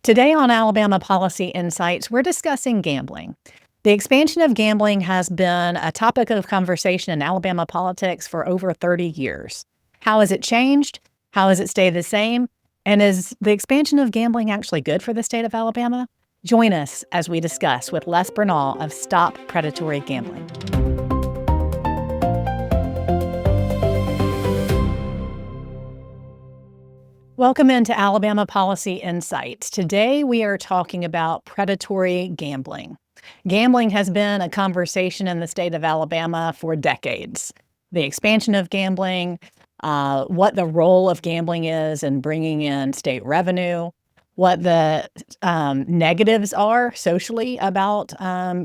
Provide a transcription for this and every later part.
Today on Alabama Policy Insights, we're discussing gambling. The expansion of gambling has been a topic of conversation in Alabama politics for over 30 years. How has it changed? How has it stayed the same? And is the expansion of gambling actually good for the state of Alabama? Join us as we discuss with Les Bernal of Stop Predatory Gambling. Welcome into Alabama Policy Insights. Today we are talking about predatory gambling. Gambling has been a conversation in the state of Alabama for decades. The expansion of gambling, what the role of gambling is in bringing in state revenue, what the negatives are socially about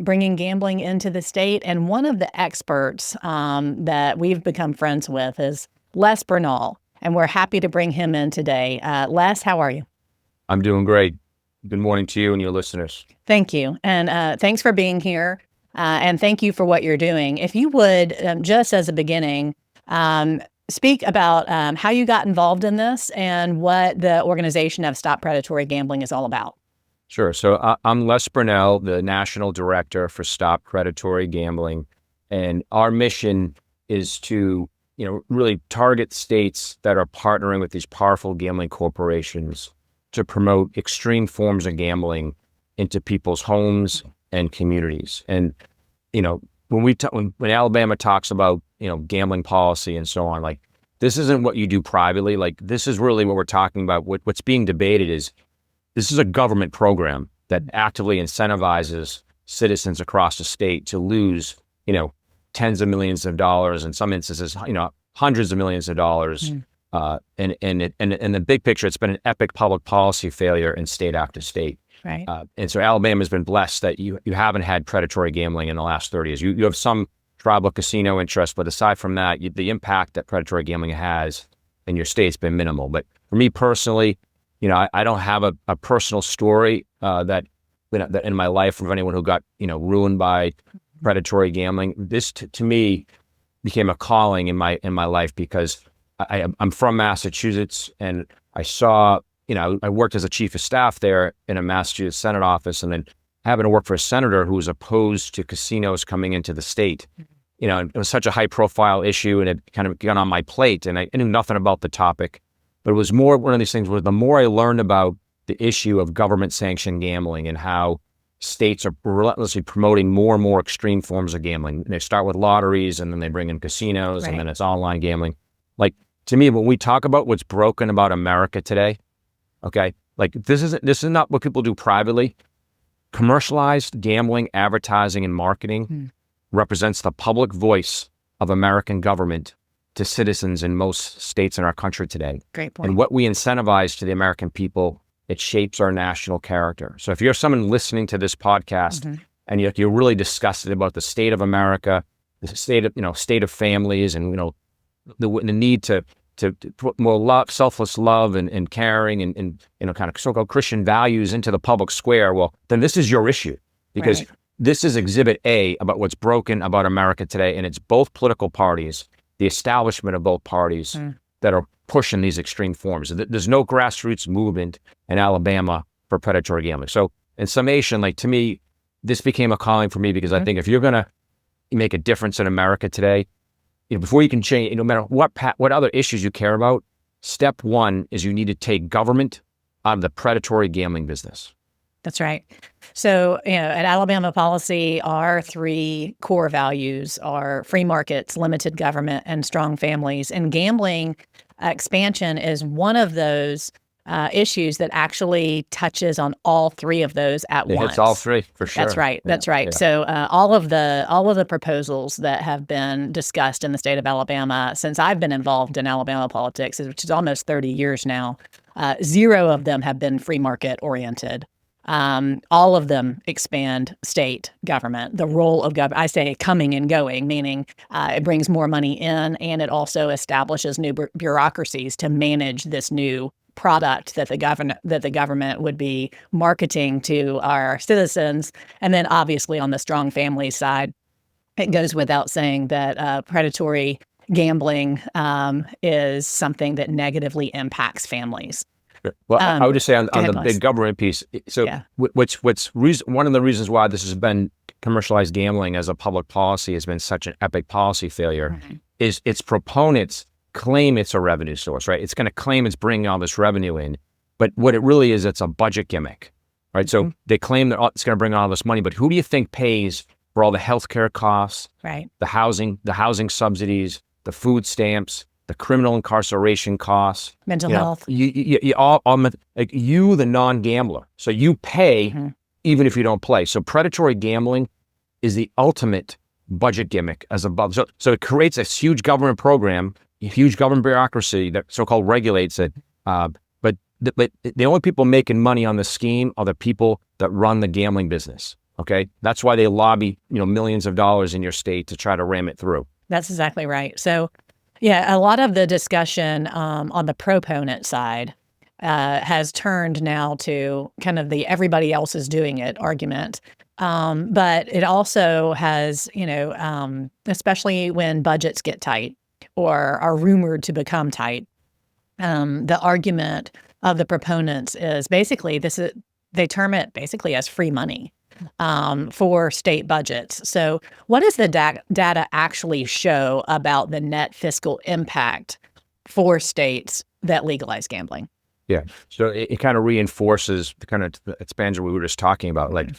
bringing gambling into the state. And one of the experts that we've become friends with is Les Bernal. And we're happy to bring him in today. Les, how are you? I'm doing great. Good morning to you and your listeners. Thank you. And thanks for being here. And thank you for what you're doing. If you would, just as a beginning, speak about how you got involved in this and what the organization of Stop Predatory Gambling is all about. Sure. So I'm Les Bernal, the National Director for Stop Predatory Gambling. And our mission is to really target states that are partnering with these powerful gambling corporations to promote extreme forms of gambling into people's homes and communities. And, when Alabama talks about, gambling policy and so on, this isn't what you do privately. This is really what we're talking about. What's being debated is this is a government program that actively incentivizes citizens across the state to lose, tens of millions of dollars, in some instances, hundreds of millions of dollars. And in the big picture, it's been an epic public policy failure in state after state. Right. And so Alabama has been blessed that you haven't had predatory gambling in the last 30 years. You have some tribal casino interest, but aside from that, the impact that predatory gambling has in your state's been minimal. But for me personally, I don't have a personal story that in my life of anyone who got ruined by predatory gambling. This to me became a calling in my life because I'm from Massachusetts, and I saw I worked as a chief of staff there in a Massachusetts Senate office, and then having to work for a senator who was opposed to casinos coming into the state. It was such a high profile issue, and it kind of got on my plate, and I knew nothing about the topic, but it was more one of these things where the more I learned about the issue of government-sanctioned gambling and how states are relentlessly promoting more and more extreme forms of gambling. They start with lotteries, and then they bring in casinos, Right. and then it's online gambling. To me, when we talk about what's broken about America today, okay, this is not what people do privately. Commercialized gambling, advertising, and marketing represents the public voice of American government to citizens in most states in our country today. Great point. And what we incentivize to the American people, it shapes our national character. So if you're someone listening to this podcast and you're really disgusted about the state of America, the state of families, and the need to put more love, selfless love and caring and kind of so-called Christian values into the public square, well, then this is your issue, because Right. this is Exhibit A about what's broken about America today, and it's both political parties, the establishment of both parties that are pushing these extreme forms. There's no grassroots movement in Alabama for predatory gambling. So in summation, to me, this became a calling for me because I think if you're going to make a difference in America today, before you can change, no matter what other issues you care about, step one is you need to take government out of the predatory gambling business. That's right. So, at Alabama Policy, our three core values are free markets, limited government, and strong families. And gambling expansion is one of those issues that actually touches on all three of those at It once. hits all three, for sure. That's right. That's right. Yeah. So all of the proposals that have been discussed in the state of Alabama since I've been involved in Alabama politics, which is almost 30 years now, zero of them have been free market oriented. All of them expand state government, the role of government. I say coming and going, meaning it brings more money in, and it also establishes new bureaucracies to manage this new product that the government would be marketing to our citizens. And then obviously on the strong family side, it goes without saying that predatory gambling is something that negatively impacts families. Well, I would just say on ahead, the Les. big government piece. So, Yeah. one of the reasons why this has been commercialized gambling as a public policy has been such an epic policy failure is its proponents claim it's a revenue source, right? It's going to claim it's bringing all this revenue in, but what it really is, it's a budget gimmick, right? So they claim that it's going to bring all this money, but who do you think pays for all the healthcare costs, Right. the housing subsidies, the food stamps, the criminal incarceration costs, Mental health. you all like you, the non-gambler. So you pay even if you don't play. So predatory gambling is the ultimate budget gimmick as above. So it creates a huge government program, a huge government bureaucracy that so-called regulates it. But the only people making money on the scheme are the people that run the gambling business. Okay, that's why they lobby, millions of dollars in your state to try to ram it through. That's exactly right. So, yeah, a lot of the discussion on the proponent side has turned now to kind of the everybody else is doing it argument. But it also has, especially when budgets get tight or are rumored to become tight, the argument of the proponents is basically they term it basically as free money for state budgets. So what does the data actually show about the net fiscal impact for states that legalize gambling? Yeah. So it kind of reinforces the kind of expansion we were just talking about. Like,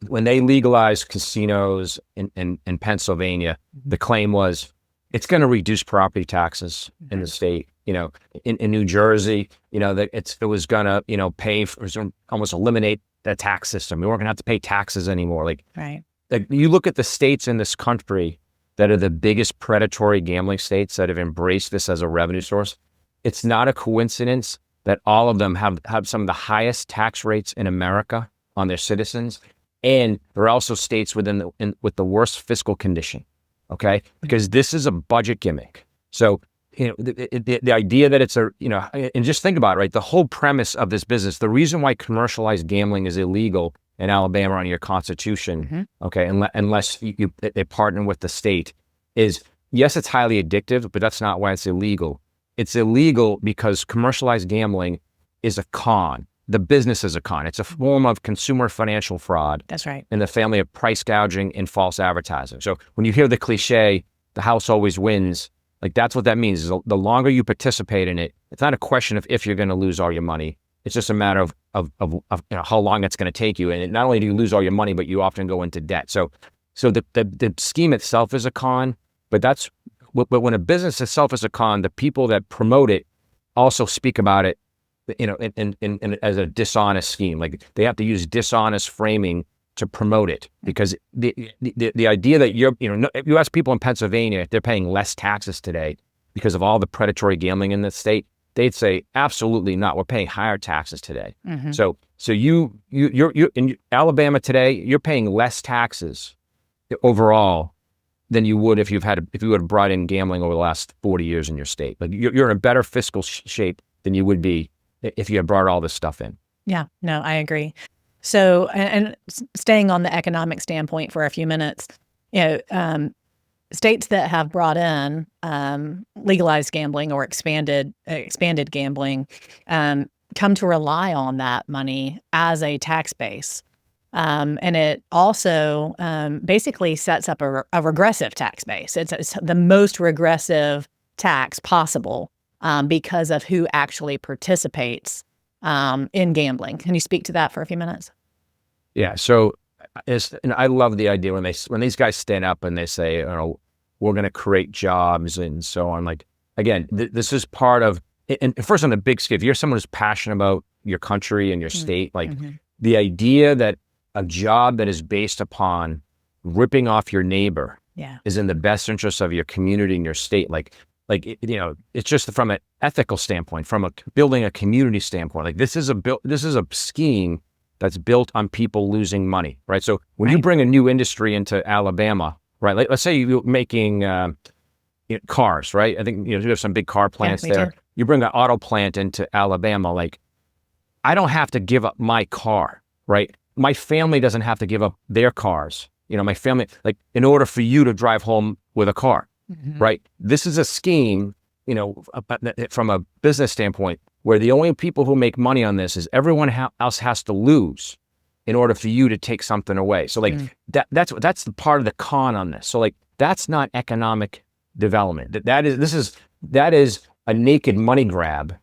when they legalized casinos in Pennsylvania, the claim was it's going to reduce property taxes in the state. In New Jersey, that it was going to, pay for, almost eliminate the tax system. We weren't going to have to pay taxes anymore. Right. Like you look at the states in this country that are the biggest predatory gambling states that have embraced this as a revenue source. It's not a coincidence that all of them have some of the highest tax rates in America on their citizens. And they're also states with the worst fiscal condition. Okay. Because this is a budget gimmick. So, the idea that it's and just think about it, right? The whole premise of this business, the reason why commercialized gambling is illegal in Alabama under your constitution, okay, unless they partner with the state, is yes, it's highly addictive, but that's not why it's illegal. It's illegal because commercialized gambling is a con. The business is a con. It's a form of consumer financial fraud. That's right. In the family of price gouging and false advertising. So when you hear the cliche, the house always wins, like that's what that means. Is the longer you participate in it, it's not a question of if you're going to lose all your money. It's just a matter of how long it's going to take you. And not only do you lose all your money, but you often go into debt. So the scheme itself is a con, but when a business itself is a con, the people that promote it also speak about it, in as a dishonest scheme. Like they have to use dishonest framing to promote it, because the idea that if you ask people in Pennsylvania if they're paying less taxes today because of all the predatory gambling in the state, they'd say absolutely not. We're paying higher taxes today. So you're in Alabama today, you're paying less taxes overall than you would if you would have brought in gambling over the last 40 years in your state. Like you're in a better fiscal shape than you would be if you had brought all this stuff in. Yeah, no, I agree. So, and staying on the economic standpoint for a few minutes, states that have brought in legalized gambling or expanded gambling come to rely on that money as a tax base. And it also basically sets up a regressive tax base. It's the most regressive tax possible because of who actually participates in gambling. Can you speak to that for a few minutes? Yeah. So, and I love the idea when these guys stand up and they say, we're going to create jobs and so on. Like, again, this is part of, and first on the big scale, if you're someone who's passionate about your country and your state, like the idea that a job that is based upon ripping off your neighbor is in the best interest of your community and your state. It's just from an ethical standpoint, from building a community standpoint. Like this is a scheme that's built on people losing money, right? So when you bring a new industry into Alabama, right? Let's say you're making cars, right? I think you have some big car plants there. Do. You bring an auto plant into Alabama, like I don't have to give up my car, right? My family doesn't have to give up their cars. My family, like in order for you to drive home with a car, right? This is a scheme from a business standpoint, where the only people who make money on this is everyone else has to lose in order for you to take something away. So like that's the part of the con on this. So like that's not economic development. That is a naked money grab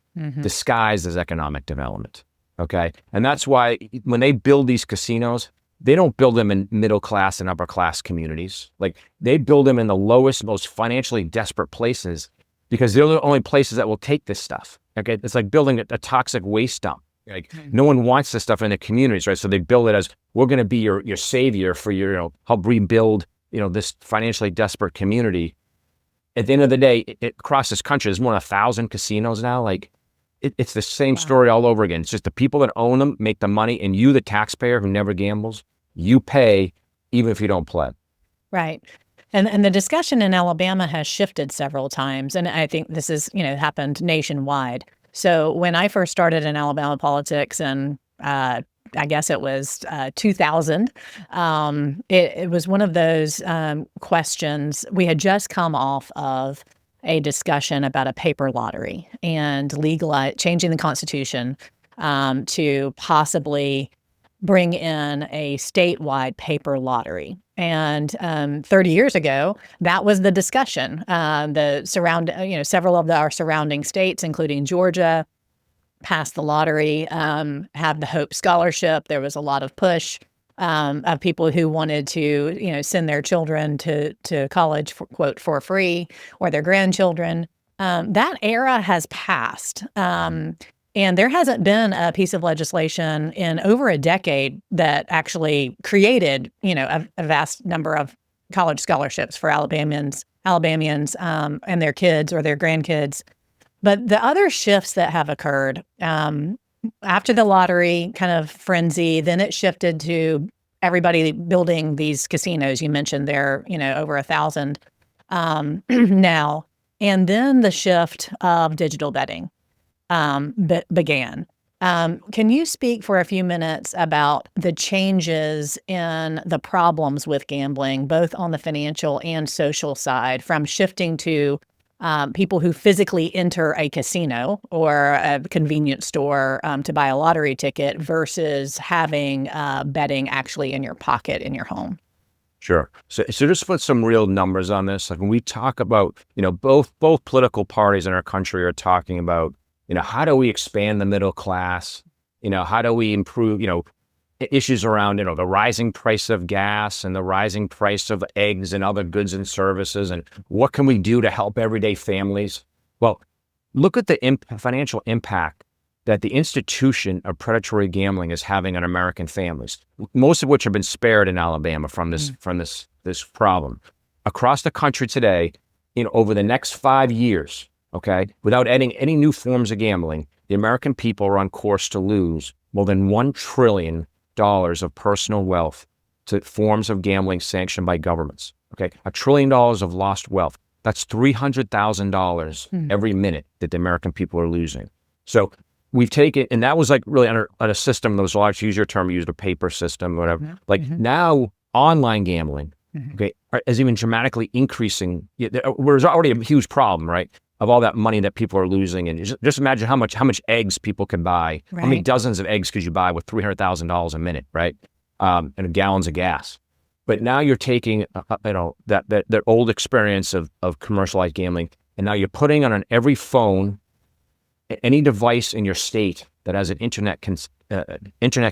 disguised as economic development. Okay, and that's why when they build these casinos, they don't build them in middle class and upper class communities. Like they build them in the lowest, most financially desperate places because they're the only places that will take this stuff. Okay, it's like building a toxic waste dump. Like no one wants this stuff in the communities, right? So they build it as we're going to be your savior for your, help rebuild, this financially desperate community. At the end of the day, across this country, there's more than 1,000 casinos now. Like it's the same story all over again. It's just the people that own them make the money, and you, the taxpayer who never gambles, you pay even if you don't play. Right. And the discussion in Alabama has shifted several times. And I think this is, happened nationwide. So when I first started in Alabama politics, and I guess it was 2000, it was one of those questions. We had just come off of a discussion about a paper lottery and changing the Constitution to possibly bring in a statewide paper lottery. And 30 years ago, that was the discussion. Several of our surrounding states, including Georgia, passed the lottery, have the Hope Scholarship. There was a lot of push of people who wanted to, send their children to college, quote, for free, or their grandchildren. That era has passed. And there hasn't been a piece of legislation in over a decade that actually created, a vast number of college scholarships for Alabamians and their kids or their grandkids. But the other shifts that have occurred after the lottery kind of frenzy, then it shifted to everybody building these casinos. You mentioned there, over 1,000 now. And then the shift of digital betting began. Can you speak for a few minutes about the changes in the problems with gambling, both on the financial and social side, from shifting to people who physically enter a casino or a convenience store to buy a lottery ticket versus having betting actually in your pocket in your home? Sure. So just put some real numbers on this. Like when we talk about, both political parties in our country are talking about, how do we expand the middle class? How do we improve, issues around, the rising price of gas and the rising price of eggs and other goods and services, and what can we do to help everyday families? Well, look at the financial impact that the institution of predatory gambling is having on American families, most of which have been spared in Alabama from this problem. Across the country today, over the next 5 years, okay, without adding any new forms of gambling, the American people are on course to lose more than $1 trillion of personal wealth to forms of gambling sanctioned by governments. Okay, $1 trillion of lost wealth. That's $300,000 every minute that the American people are losing. So we've taken, and that was like really on a system that was large, to use your term, used a paper system, whatever. Now online gambling, okay, is even dramatically increasing. There's already a huge problem, right, of all that money that people are losing. And just imagine how much eggs people can buy. Right. How many dozens of eggs could you buy with $300,000 a minute, right? And gallons of gas. But now you're taking, that old experience of commercialized gambling, and now you're putting on every phone, any device in your state that has an internet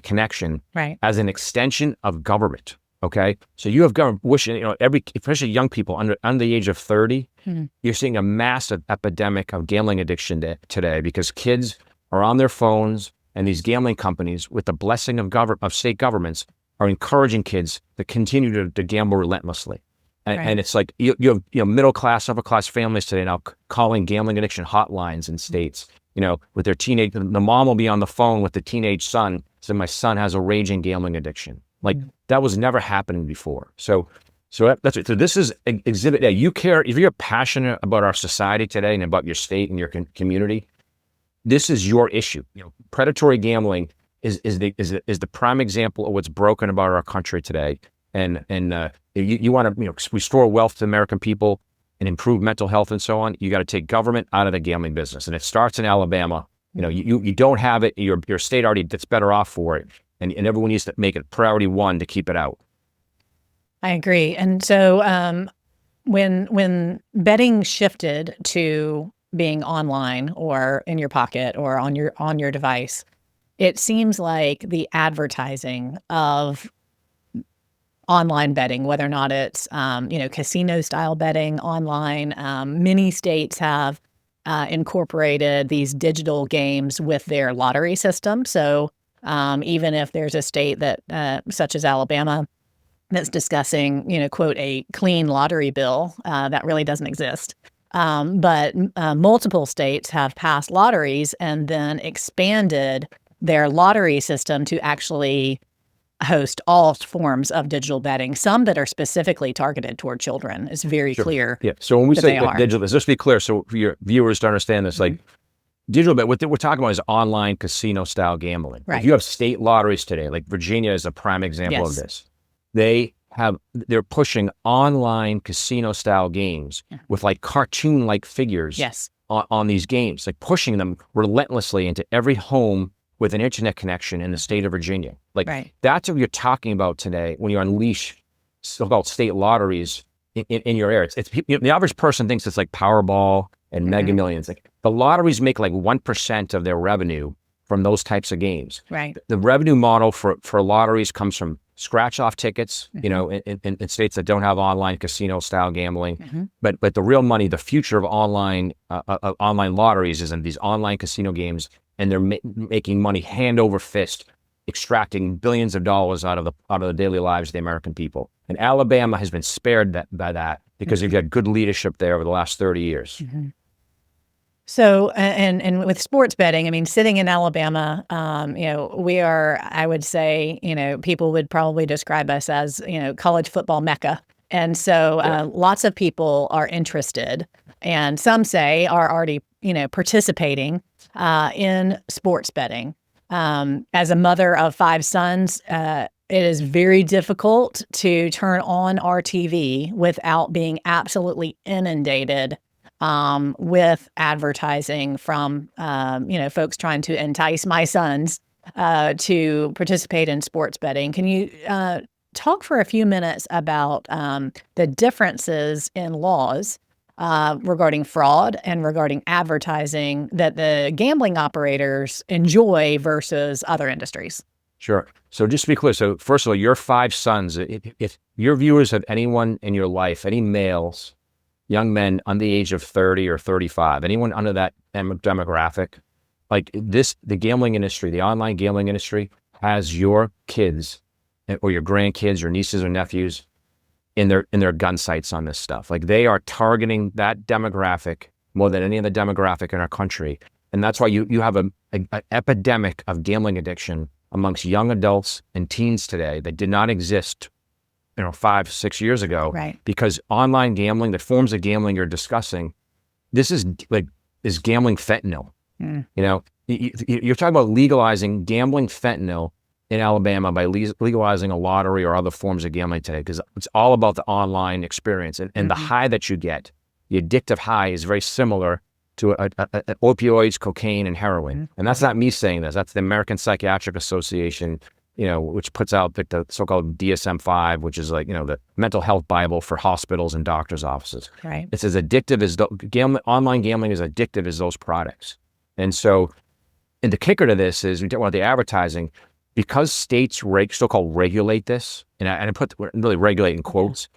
connection, right, as an extension of government. Okay, so you have government wishing, especially young people under the age of 30, you're seeing a massive epidemic of gambling addiction today because kids are on their phones, and these gambling companies, with the blessing of state governments, are encouraging kids to continue to gamble relentlessly. And it's like you have middle class, upper class families today now calling gambling addiction hotlines in states. With their teenage, the mom will be on the phone with the teenage son, saying, "My son has a raging gambling addiction." Like that was never happening before. So that's it. So this is exhibit A. You care, if you're passionate about our society today and about your state and your community, this is your issue. Predatory gambling is the prime example of what's broken about our country today. And you want to restore wealth to the American people. and improve mental health and so on, you got to take government out of the gambling business. And it starts in Alabama. You don't have it. Your state already that's better off for it. And everyone needs to make it priority one to keep it out. I agree. And so when betting shifted to being online or in your pocket or on your device, it seems like the advertising of online betting, whether or not it's casino style betting online, many states have incorporated these digital games with their lottery system. So even if there's a state that such as Alabama that's discussing, quote, a clean lottery bill, that really doesn't exist. But multiple states have passed lotteries and then expanded their lottery system to actually host all forms of digital betting, some that are specifically targeted toward children. It's very clear. Yeah. So when we that say they are. digital, let's just be clear so for your viewers to understand this, like digital bet, what we're talking about is online casino style gambling. Right. If you have state lotteries today, like Virginia is a prime example of this. They're pushing online casino style games with like cartoon like figures on these games, like pushing them relentlessly into every home with an internet connection in the state of Virginia. Like that's what you're talking about today when you unleash so-called state lotteries in your area. It's the average person thinks it's like Powerball and Mega Millions. Like the lotteries make like 1% of their revenue from those types of games. Right. The revenue model for lotteries comes from scratch off tickets, in states that don't have online casino style gambling. But the real money, the future of online lotteries is in these online casino games, and they're making money hand over fist, extracting billions of dollars out of the daily lives of the American people. And Alabama has been spared by that because they've got good leadership there over the last 30 years. So, and with sports betting, I mean, sitting in Alabama, we are, I would say, people would probably describe us as, college football mecca. And so lots of people are interested, and some say are already, participating in sports betting. As a mother of 5 sons, it is very difficult to turn on our TV without being absolutely inundated with advertising from, folks trying to entice my sons to participate in sports betting. Can you talk for a few minutes about the differences in laws regarding fraud and regarding advertising that the gambling operators enjoy versus other industries? Sure. So just to be clear, so first of all, your 5 sons, if your viewers have anyone in your life, any males, young men under the age of 30 or 35, anyone under that demographic, like this, the gambling industry, the online gambling industry has your kids or your grandkids, your nieces or nephews in their gun sights on this stuff. Like they are targeting that demographic more than any other demographic in our country. And that's why you have an epidemic of gambling addiction amongst young adults and teens today that did not exist 5-6 years ago, right? Because online gambling, the forms of gambling you're discussing, this is gambling fentanyl. You're talking about legalizing gambling fentanyl in Alabama by legalizing a lottery or other forms of gambling today, because it's all about the online experience and the high that you get. The addictive high is very similar to opioids, cocaine, and heroin. And that's not me saying this. That's the American Psychiatric Association, which puts out the so-called DSM-5, which is like, the mental health Bible for hospitals and doctors' offices. Right. It's as addictive as online gambling is addictive as those products. And so, and the kicker to this is, we talk about the advertising, because states so-called regulate this, and I put really regulate in quotes,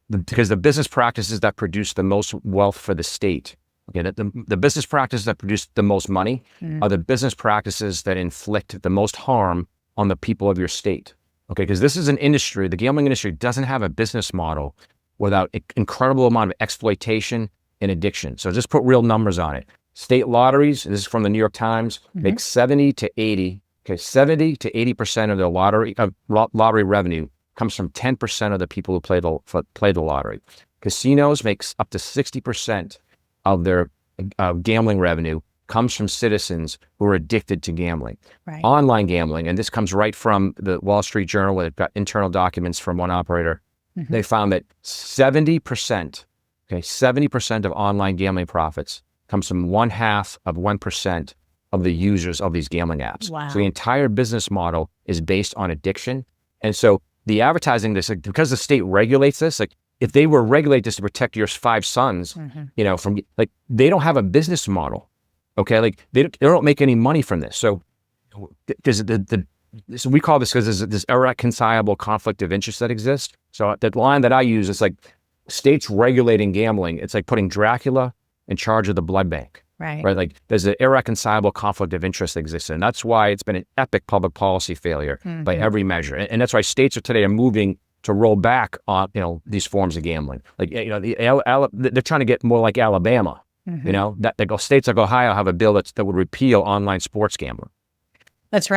because the business practices that produce the most wealth for the state, the business practices that produce the most money are the business practices that inflict the most harm on the people of your state. Okay, because this is an industry, the gambling industry doesn't have a business model without an incredible amount of exploitation and addiction. So just put real numbers on it. State lotteries, this is from the New York Times, make 70 to 80% of their lottery revenue comes from 10% of the people who play the lottery. Casinos makes up to 60% of their gambling revenue comes from citizens who are addicted to gambling. Right. Online gambling, and this comes right from the Wall Street Journal, where they've got internal documents from one operator. They found that 70% Okay, 70% of online gambling profits comes from 0.5% of the users of these gambling apps. Wow. So the entire business model is based on addiction. And so the advertising this, like, because the state regulates this, like if they were regulate this to protect your 5 sons, from like, they don't have a business model. Okay. Like they don't make any money from this. So there's so we call this, because there's this irreconcilable conflict of interest that exists. So the line that I use is like, states regulating gambling, it's like putting Dracula in charge of the blood bank. Right. Like there's an irreconcilable conflict of interest that exists. And that's why it's been an epic public policy failure by every measure. And that's why states today are moving to roll back on, these forms of gambling. Like, they're trying to get more like Alabama, that states like Ohio have a bill that would repeal online sports gambling. That's right.